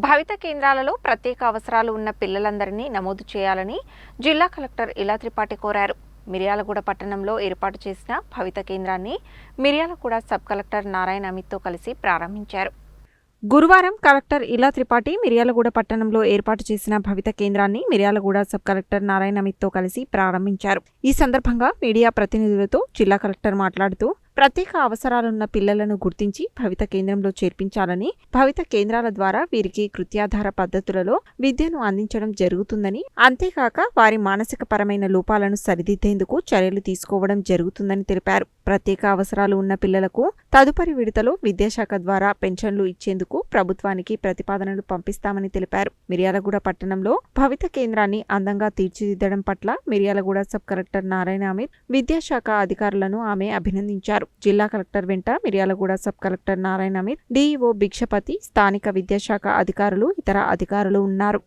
భవిత కేంద్రాలలో ప్రత్యేక అవసరాలు ఉన్న పిల్లలందరినీ నమోదు చేయాలని జిల్లా కలెక్టర్ ఇలా త్రిపాఠి కోరారు. మిర్యాలగూడ పట్టణంలో ఏర్పాటు చేసిన భవిత కేంద్రాన్ని మిర్యాలగూడ సబ్ కలెక్టర్ నారాయణ అమిత్తో కలిసి ప్రారంభించారు. గురువారం కలెక్టర్ ఇలా త్రిపాఠి మిర్యాలగూడ పట్టణంలో ఏర్పాటు చేసిన భవిత కేంద్రాన్ని మిర్యాలగూడ సబ్ కలెక్టర్ నారాయణ అమిత్తో కలిసి ప్రారంభించారు. ఈ సందర్భంగా మీడియా ప్రతినిధులతో జిల్లా కలెక్టర్ మాట్లాడుతూ ప్రత్యేక అవసరాలున్న పిల్లలను గుర్తించి భవిత కేంద్రంలో చేర్పించాలని, భవిత కేంద్రాల ద్వారా వీరికి కృత్యాధార పద్ధతులలో విద్యను అందించడం జరుగుతుందని, అంతేకాక వారి మానసిక పరమైన లోపాలను సరిదిద్దేందుకు చర్యలు తీసుకోవడం జరుగుతుందని తెలిపారు. ప్రత్యేక అవసరాలు ఉన్న పిల్లలకు తదుపరి విడతలో విద్యాశాఖ ద్వారా పెన్షన్లు ఇచ్చేందుకు ప్రభుత్వానికి ప్రతిపాదనలు పంపిస్తామని తెలిపారు. మిర్యాలగూడ పట్టణంలో భవిత కేంద్రాన్ని అందంగా తీర్చిదిద్దడం పట్ల మిర్యాలగూడ సబ్ కలెక్టర్ నారాయణ అమిత్, విద్యాశాఖ అధికారులను ఆమె అభినందించారు. జిల్లా కలెక్టర్ వెంట Miryalaguda sub collector Narayana Amit, DEO Bhikshapathi, స్థానిక విద్యాశాఖ అధికారులు, ఇతర అధికారులు ఉన్నారు.